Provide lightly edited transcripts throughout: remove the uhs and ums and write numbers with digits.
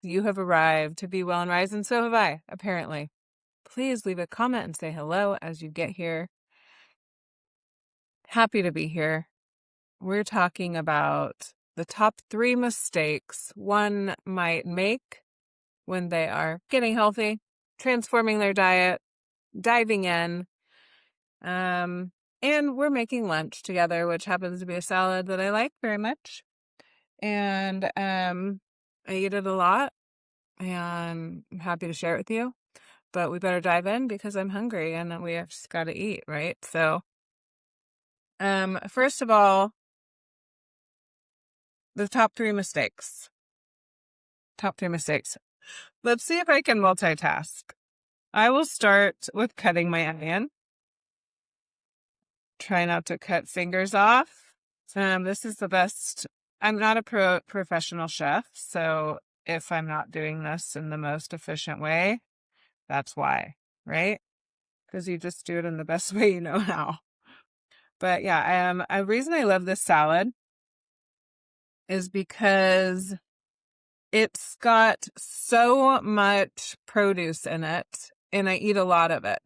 You have arrived to Be Well and Rise, and so have I, apparently. Please leave a comment and say hello as you get here. Happy to be here. We're talking about the top 3 mistakes one might make when they are getting healthy, transforming their diet, diving in, and we're making lunch together, which happens to be a salad that I like very much. And I eat it a lot, and I'm happy to share it with you. But we better dive in because I'm hungry and we have just got to eat, right? So, first of all, the top 3 mistakes. Top 3 mistakes. Let's see if I can multitask. I will start with cutting my onion. Try not to cut fingers off. This is the best. I'm not a professional chef, so if I'm not doing this in the most efficient way, that's why, right? Because you just do it in the best way you know how. But yeah, a reason I love this salad is because it's got so much produce in it, and I eat a lot of it.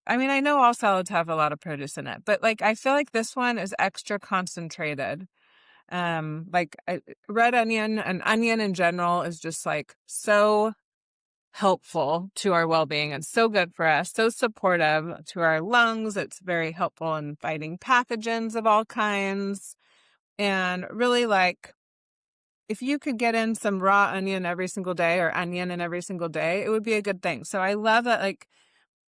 I mean, I know all salads have a lot of produce in it, but like I feel like this one is extra concentrated. Red onion and onion in general is just like so helpful to our well-being and so good for us, so supportive to our lungs. It's very helpful in fighting pathogens of all kinds. And really, like, if you could get in some raw onion every single day or onion in every single day, it would be a good thing. So I love that, like,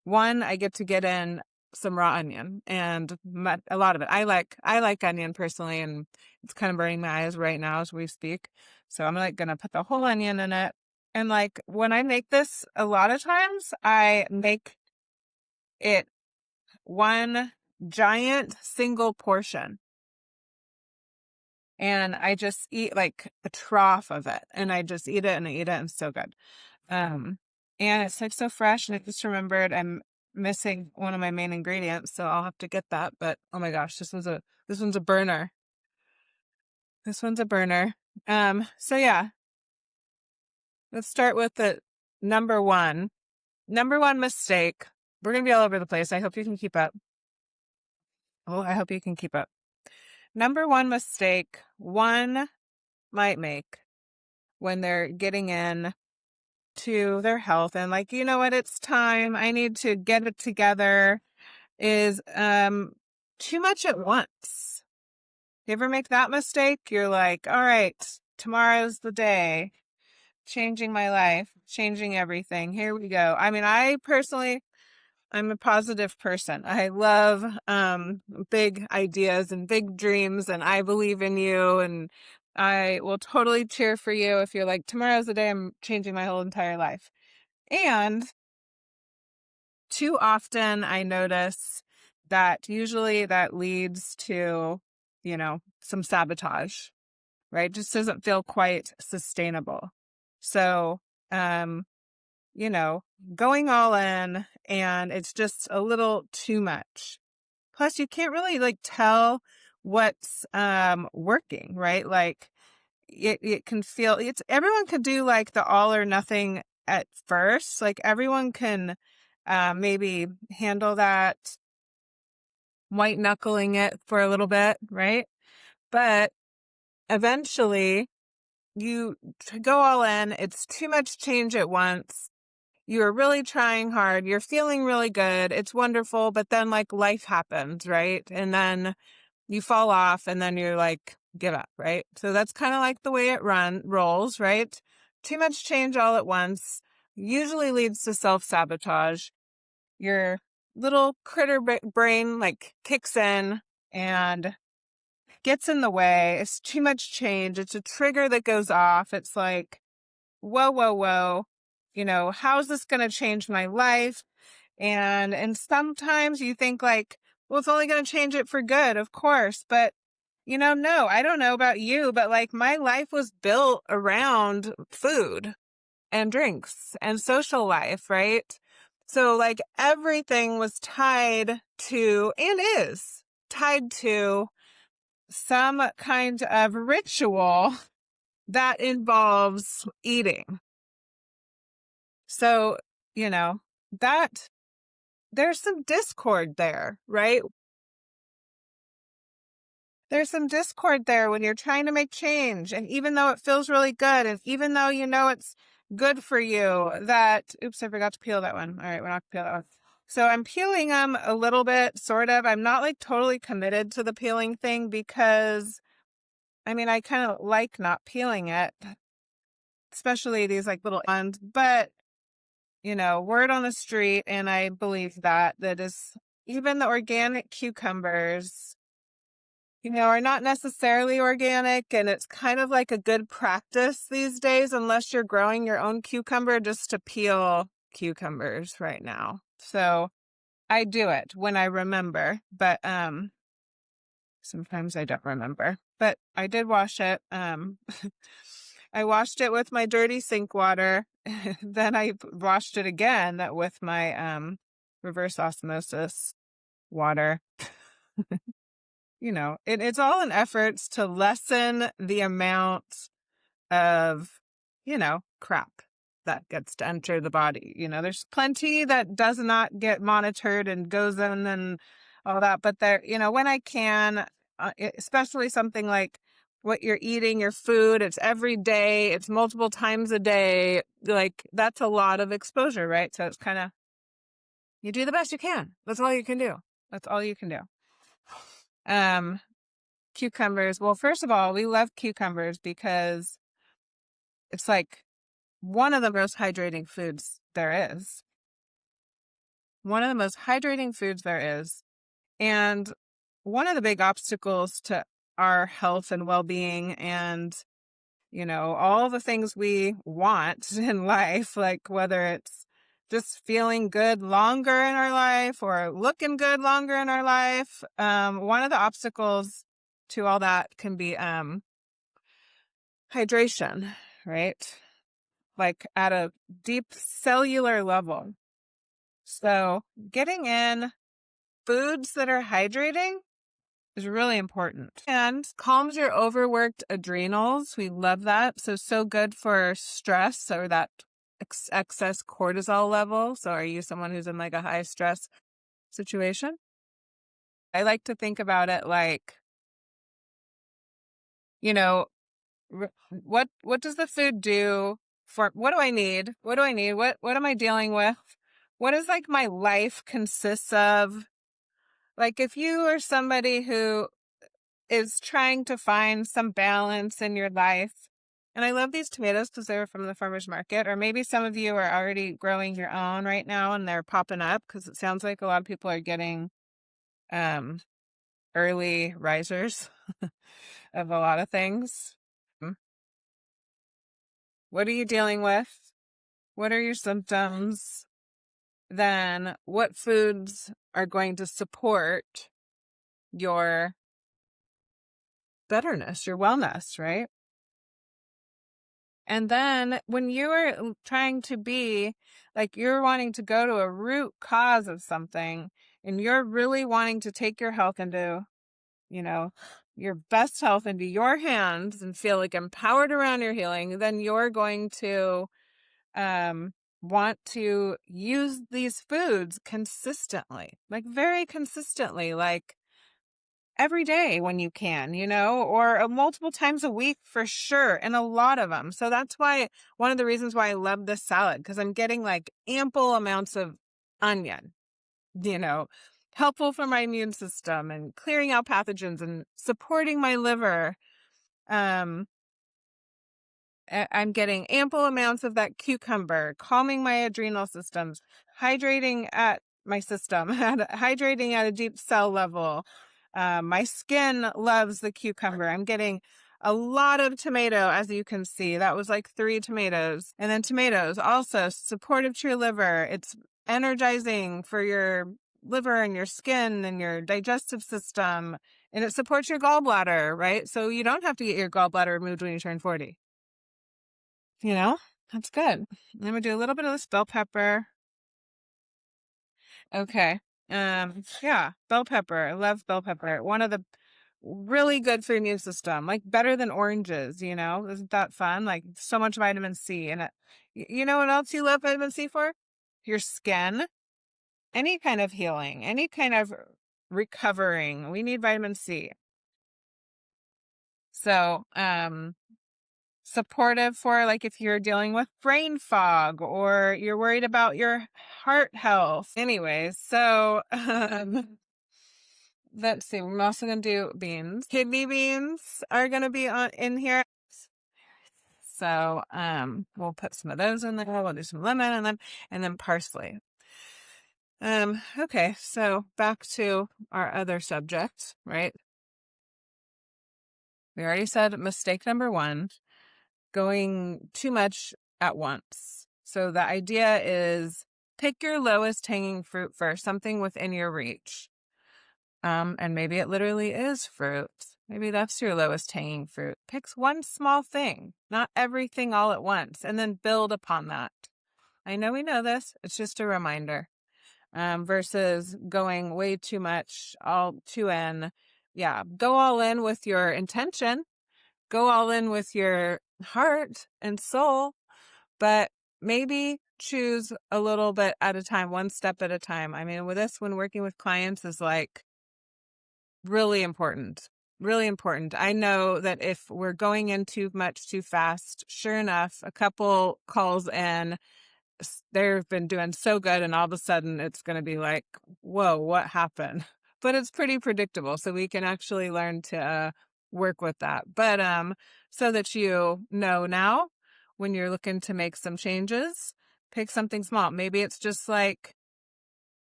one, I get to get in some raw onion and a lot of it. I like onion personally, and it's kind of burning my eyes right now as we speak. So I'm like going to put the whole onion in it. And like when I make this, a lot of times I make it one giant single portion. And I just eat like a trough of it, and I just eat it and I eat it, and it's so good. And it's like so fresh, and I just remembered I'm missing one of my main ingredients, so I'll have to get that. But oh my gosh, this one's a burner. This one's a burner. So yeah, let's start with the number one mistake. We're gonna be all over the place. I hope you can keep up. Oh, I hope you can keep up. Number one mistake one might make when they're getting in to their health and like, you know what, it's time, I need to get it together, is too much at once. You ever make that mistake? You're like, all right, tomorrow's the day, changing my life, changing everything, here we go. I mean, I'm a positive person. I love big ideas and big dreams, and I believe in you, and I will totally cheer for you if you're like, tomorrow's the day I'm changing my whole entire life. And too often I notice that usually that leads to, some sabotage, right? Just doesn't feel quite sustainable. So, going all in, and it's just a little too much. Plus, you can't really like tell what's working, right? Like it can feel, everyone could do like the all or nothing at first. Like everyone can maybe handle that white knuckling it for a little bit, right? But eventually you go all in. It's too much change at once. You're really trying hard. You're feeling really good. It's wonderful. But then like life happens, right? And then you fall off, and then you're like, give up, right? So that's kind of like the way it rolls, right? Too much change all at once usually leads to self-sabotage. Your little critter brain like kicks in and gets in the way. It's too much change. It's a trigger that goes off. It's like, whoa, whoa, whoa. How's this going to change my life? And sometimes you think like, well, it's only going to change it for good, of course. But, no, I don't know about you, but like my life was built around food and drinks and social life, right? So like everything was tied to, and is tied to, some kind of ritual that involves eating. So, that there's some discord there, right? There's some discord there when you're trying to make change. And even though it feels really good, and even though it's good for you, oops, I forgot to peel that one. All right, we're not going to peel that one. So I'm peeling them a little bit, sort of. I'm not like totally committed to the peeling thing because, I kind of like not peeling it, especially these like little ones. But, word on the street, and I believe that is even the organic cucumbers are not necessarily organic, and it's kind of like a good practice these days, unless you're growing your own cucumber, just to peel cucumbers right now. So I do it when I remember, but sometimes I don't remember. But I did wash it. I washed it with my dirty sink water. Then I washed it again with my reverse osmosis water. It's all in efforts to lessen the amount of, crap that gets to enter the body. There's plenty that does not get monitored and goes in and all that. But there, when I can, especially something like what you're eating, your food, it's every day, it's multiple times a day. Like that's a lot of exposure, right? So it's kind of, you do the best you can. That's all you can do. That's all you can do. Cucumbers. Well, first of all, we love cucumbers because it's like one of the most hydrating foods there is. One of the most hydrating foods there is. And one of the big obstacles to our health and well-being and, all the things we want in life, like whether it's just feeling good longer in our life or looking good longer in our life. One of the obstacles to all that can be hydration, right? Like at a deep cellular level. So getting in foods that are hydrating is really important and calms your overworked adrenals. We love that. So good for stress or that excess cortisol level. So are you someone who's in like a high stress situation? I like to think about it like, what does the food do for, what do I need? What do I need? What am I dealing with? What is like my life consists of? Like if you are somebody who is trying to find some balance in your life, and I love these tomatoes because they were from the farmer's market, or maybe some of you are already growing your own right now and they're popping up because it sounds like a lot of people are getting early risers of a lot of things. What are you dealing with? What are your symptoms? Then what foods are going to support your betterness, your wellness, right? And then when you are trying to be like, you're wanting to go to a root cause of something and you're really wanting to take your health into, your best health into your hands and feel like empowered around your healing, then you're going to want to use these foods consistently, like very consistently, like every day when you can, or multiple times a week for sure, and a lot of them. So that's why one of the reasons why I love this salad, because I'm getting like ample amounts of onion, helpful for my immune system and clearing out pathogens and supporting my liver. I'm getting ample amounts of that cucumber, calming my adrenal systems, hydrating at my system, hydrating at a deep cell level. My skin loves the cucumber. I'm getting a lot of tomato, as you can see. That was like 3 tomatoes. And then tomatoes, also supportive to your liver. It's energizing for your liver and your skin and your digestive system. And it supports your gallbladder, right? So you don't have to get your gallbladder removed when you turn 40. That's good. I'm going to do a little bit of this bell pepper. Okay. Yeah, bell pepper. I love bell pepper. really good for your immune system, like better than oranges, Isn't that fun? Like so much vitamin C in it. You know what else you love vitamin C for? Your skin, any kind of healing, any kind of recovering. We need vitamin C. So, supportive for like if you're dealing with brain fog or you're worried about your heart health. Anyways, so let's see. We're also gonna do beans. Kidney beans are gonna be in here. So we'll put some of those in there. We'll do some lemon and then parsley. Okay, so back to our other subject, right? We already said mistake number 1, going too much at once. So the idea is pick your lowest hanging fruit first, something within your reach. And maybe it literally is fruit. Maybe that's your lowest hanging fruit. Pick one small thing, not everything all at once, and then build upon that. I know we know this. It's just a reminder. Versus going way too much, all too in. Yeah, go all in with your intention. Go all in with your heart and soul, but maybe choose a little bit at a time, one step at a time. I mean, with this, when working with clients is like really important, really important. I know that if we're going in too much too fast, sure enough, a couple calls in, they've been doing so good and all of a sudden it's going to be like, whoa, what happened? But it's pretty predictable. So we can actually learn to work with that. But so that you know now when you're looking to make some changes, pick something small. Maybe it's just like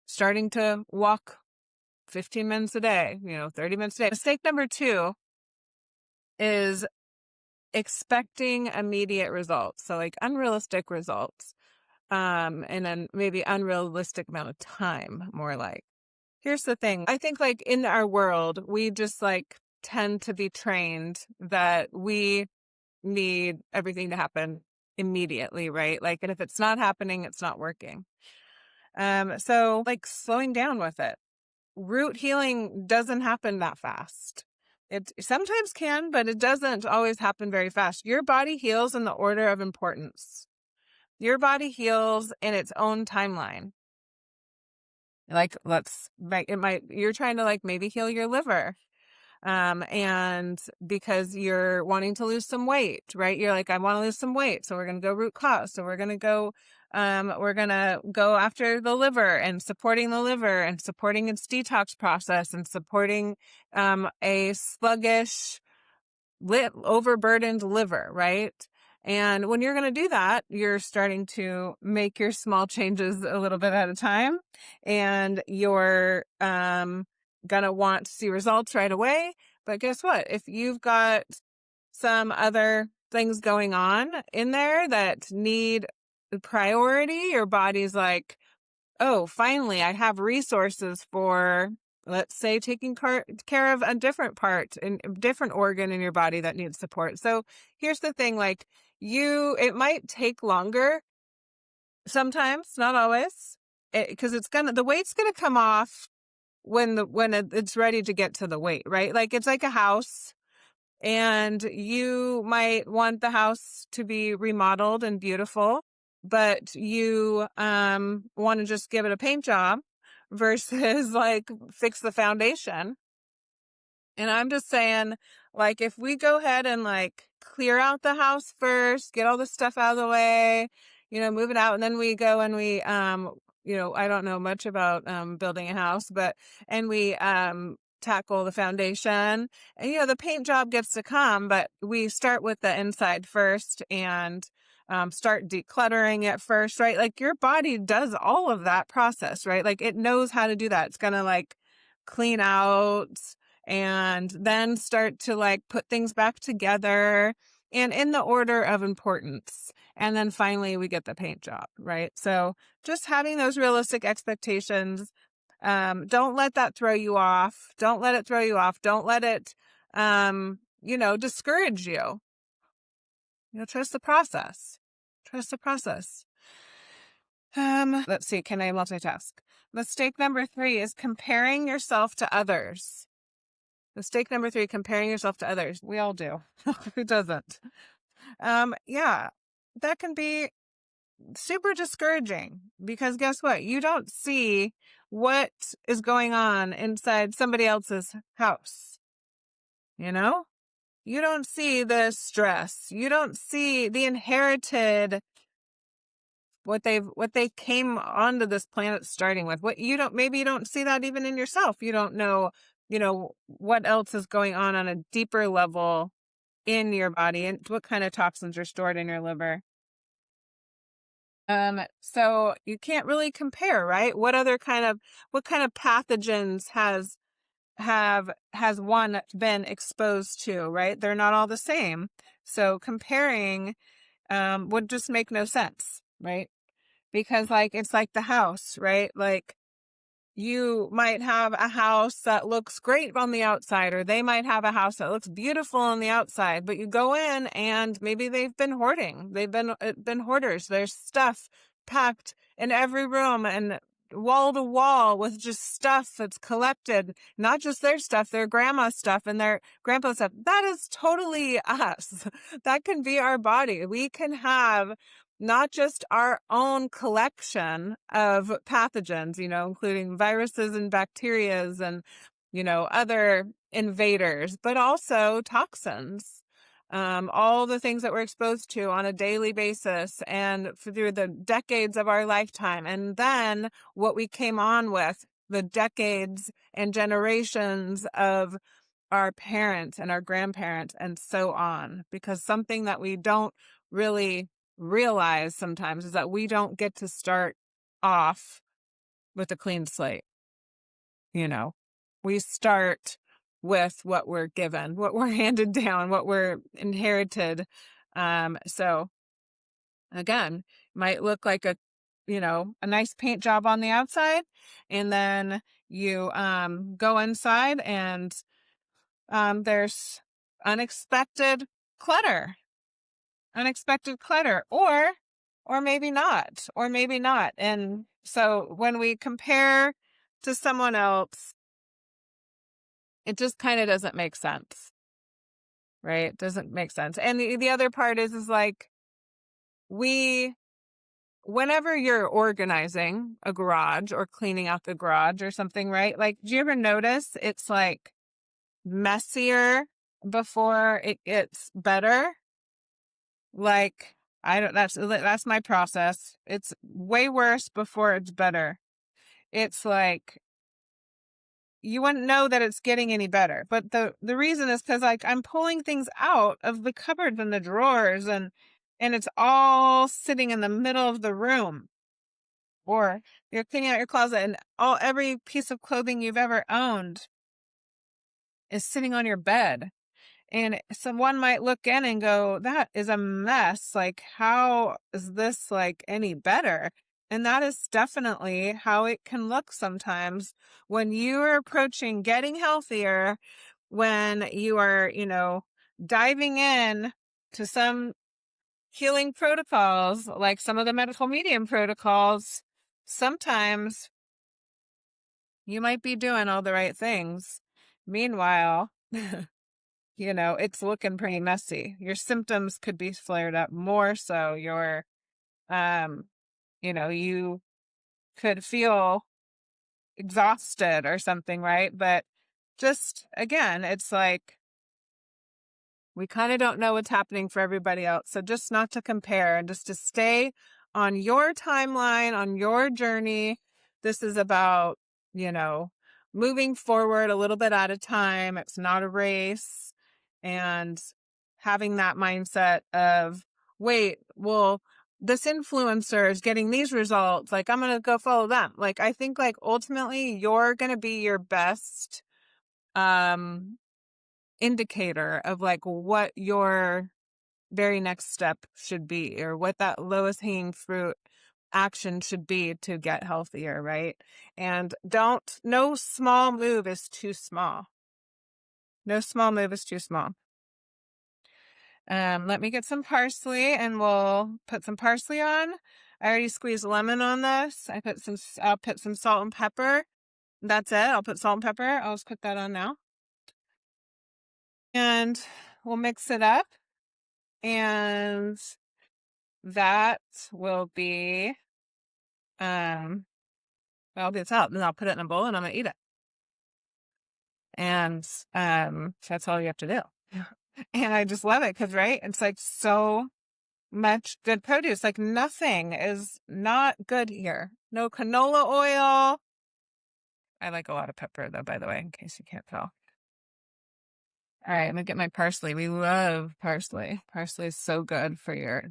starting to walk 15 minutes a day, 30 minutes a day. Mistake number 2 is expecting immediate results. So like unrealistic results. And then maybe unrealistic amount of time, more like. Here's the thing. I think like in our world, we just like tend to be trained that we need everything to happen immediately, right? Like, and if it's not happening, it's not working. So like slowing down with it. Root healing doesn't happen that fast. It sometimes can, but it doesn't always happen very fast. Your body heals in the order of importance. Your body heals in its own timeline. Like you're trying to like maybe heal your liver. And because you're wanting to lose some weight, right? You're like, I want to lose some weight. So we're going to go root cause. So we're going to go after the liver and supporting the liver and supporting its detox process and supporting, a sluggish, overburdened liver, right? And when you're going to do that, you're starting to make your small changes a little bit at a time, and you're going to want to see results right away. But guess what? If you've got some other things going on in there that need priority, your body's like, oh, finally, I have resources for, let's say, taking care of a different part and a different organ in your body that needs support. So here's the thing, like it might take longer sometimes, not always, because the weight's going to come off when it's ready to get to the weight, right? Like it's like a house. And you might want the house to be remodeled and beautiful, but you want to just give it a paint job versus like fix the foundation. And I'm just saying, like, if we go ahead and like clear out the house first, get all the stuff out of the way, move it out, and then we go and we I don't know much about building a house, and we tackle the foundation, and the paint job gets to come, but we start with the inside first and start decluttering it first, right? Like your body does all of that process, right? Like it knows how to do that. It's gonna like clean out and then start to like put things back together and in the order of importance. And then finally we get the paint job, right? So just having those realistic expectations. Don't let that throw you off. Don't let it throw you off. Don't let it, discourage you. Trust the process. Trust the process. Let's see. Can I multitask? Mistake number 3 is comparing yourself to others. Mistake number 3, comparing yourself to others. We all do. Who doesn't? Yeah, that can be super discouraging because guess what? You don't see what is going on inside somebody else's house. You know, you don't see the stress. You don't see the inherited what they came onto this planet starting with. What you don't, maybe you don't see that even in yourself. You don't know, what else is going on a deeper level in your body and what kind of toxins are stored in your liver. So you can't really compare, right? What kind of pathogens has one been exposed to, right? They're not all the same. So comparing would just make no sense, right? Because like it's like the house, right? Like you might have a house that looks great on the outside, or they might have a house that looks beautiful on the outside, but you go in and maybe they've been hoarding. They've been hoarders. There's stuff packed in every room and wall to wall with just stuff that's collected, not just their stuff, their grandma's stuff and their grandpa's stuff. That is totally us. That can be our body. We can have not just our own collection of pathogens, including viruses and bacterias and, other invaders, but also toxins. All the things that we're exposed to on a daily basis and through the decades of our lifetime. And then what we came on with, the decades and generations of our parents and our grandparents and so on. Because something that we don't really realize sometimes is that we don't get to start off with a clean slate. We start with what we're given, what we're handed down, what we're inherited. So again, might look like a nice paint job on the outside, and then you go inside and there's unexpected clutter, or maybe not. And so when we compare to someone else, it just kind of doesn't make sense, right? It doesn't make sense. And the other part is like, whenever you're organizing a garage or cleaning out the garage or something, right? Like, do you ever notice it's like messier before it gets better? Like, I don't, that's my process. It's way worse before it's better. It's like, you wouldn't know that it's getting any better. But the reason is because like I'm pulling things out of the cupboards and the drawers and it's all sitting in the middle of the room. Or you're cleaning out your closet and every piece of clothing you've ever owned is sitting on your bed. And someone might look in and go, that is a mess. Like, how is this like any better? And that is definitely how it can look sometimes when you are approaching getting healthier, when you are, diving in to some healing protocols, like some of the medical medium protocols. Sometimes you might be doing all the right things. Meanwhile, it's looking pretty messy. Your symptoms could be flared up more so. You could feel exhausted or something, right? But just again, it's like we kind of don't know what's happening for everybody else. So just not to compare and just to stay on your timeline, on your journey. This is about, moving forward a little bit at a time. It's not a race. And having that mindset of, wait, well, this influencer is getting these results. Like, I'm going to go follow them. Like, I think like ultimately you're going to be your best, indicator of like what your very next step should be, or what that lowest hanging fruit action should be to get healthier, right? And no small move is too small. No small move is too small. Let me get some parsley and we'll put some parsley on. I already squeezed lemon on this. I'll put some salt and pepper. That's it. I'll put salt and pepper. I'll just put that on now. and we'll mix it up, and that will be that'll be the salad. And I'll put it in a bowl and I'm gonna eat it. And that's all you have to do. And I just love it because, right, it's like so much good produce. Like nothing is not good here. No canola oil. I like a lot of pepper though, by the way, in case you can't tell. All right, I'm gonna get my parsley. We love parsley. Parsley is so good for your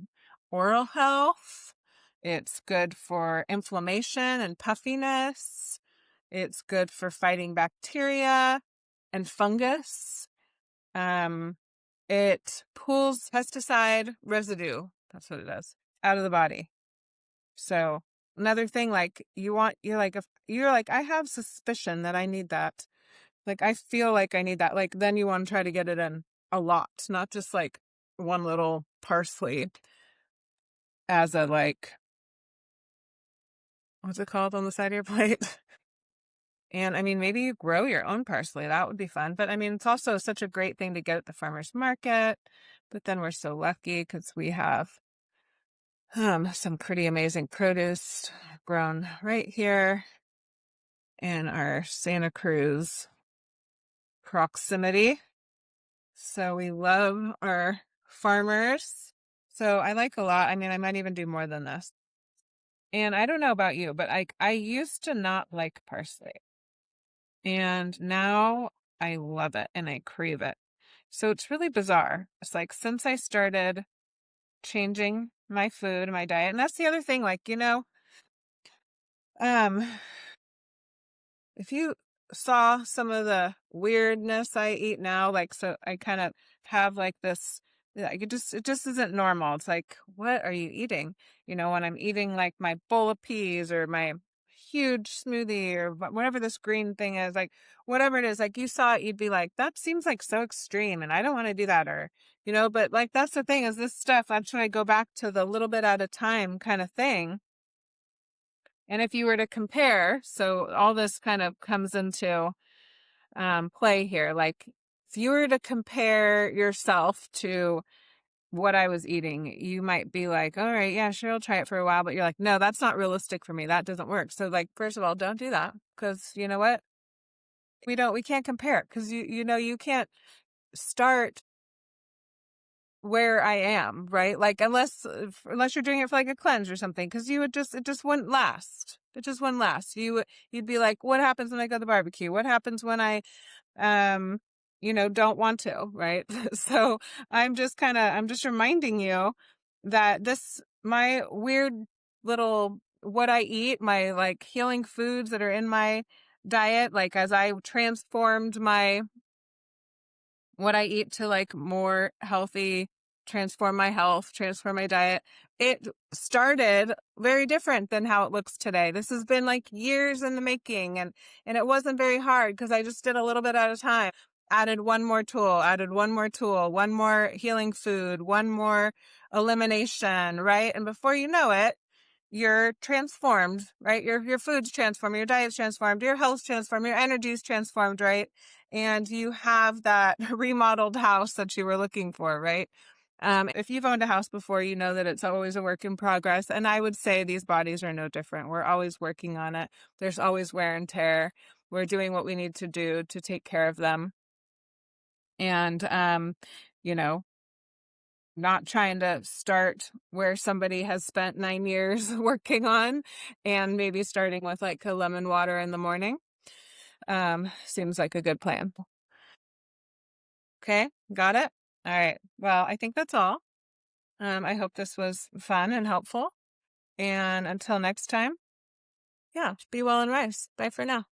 oral health. It's good for inflammation and puffiness. It's good for fighting bacteria and fungus. It pulls pesticide residue. That's what it does out of the body. So another thing, like you're like, I have suspicion that I need that. Like, I feel like I need that. Like, then you want to try to get it in a lot, not just like one little parsley as a, like, what's it called on the side of your plate? And I mean, maybe you grow your own parsley. That would be fun. But I mean, it's also such a great thing to get at the farmer's market. But then we're so lucky because we have some pretty amazing produce grown right here in our Santa Cruz proximity. So we love our farmers. So I like a lot. I mean, I might even do more than this. And I don't know about you, but I used to not like parsley. And now I love it and I crave it. So it's really bizarre. It's like since I started changing my food, my diet, and that's the other thing, like, um, if you saw some of the weirdness I eat now, like, so I kind of have like this, like, it just isn't normal. It's like, what are you eating? When I'm eating like my bowl of peas or my huge smoothie or whatever this green thing is, like, whatever it is, like, you saw it, you'd be like, that seems like so extreme and I don't want to do that. Or, but like, that's the thing is this stuff, I'm trying to go back to the little bit at a time kind of thing. And if you were to compare, so all this kind of comes into play here. Like, if you were to compare yourself to what I was eating, you might be like, all right, yeah, sure, I'll try it for a while. But you're like, no, that's not realistic for me. That doesn't work. So, like, first of all, don't do that because you know what? We can't compare because you can't start where I am, right? Like, unless you're doing it for like a cleanse or something, because it just wouldn't last. It just wouldn't last. You'd be like, what happens when I go to the barbecue? What happens when I, don't want to, right? So I'm just reminding you that my weird little, what I eat, my like healing foods that are in my diet, like as I transformed what I eat to like more healthy, transform my health, transform my diet. It started very different than how it looks today. This has been like years in the making, and it wasn't very hard because I just did a little bit at a time. Added one more tool, one more healing food, one more elimination, right? And before you know it, you're transformed, right? Your food's transformed, your diet's transformed, your health's transformed, your energy's transformed, right? And you have that remodeled house that you were looking for, right? If you've owned a house before, you know that it's always a work in progress. And I would say these bodies are no different. We're always working on it. There's always wear and tear. We're doing what we need to do to take care of them. And, you know, not trying to start where somebody has spent 9 years working on and maybe starting with like a lemon water in the morning. Seems like a good plan. Okay, got it? All right. Well, I think that's all. I hope this was fun and helpful. And until next time, yeah, be well and rise. Bye for now.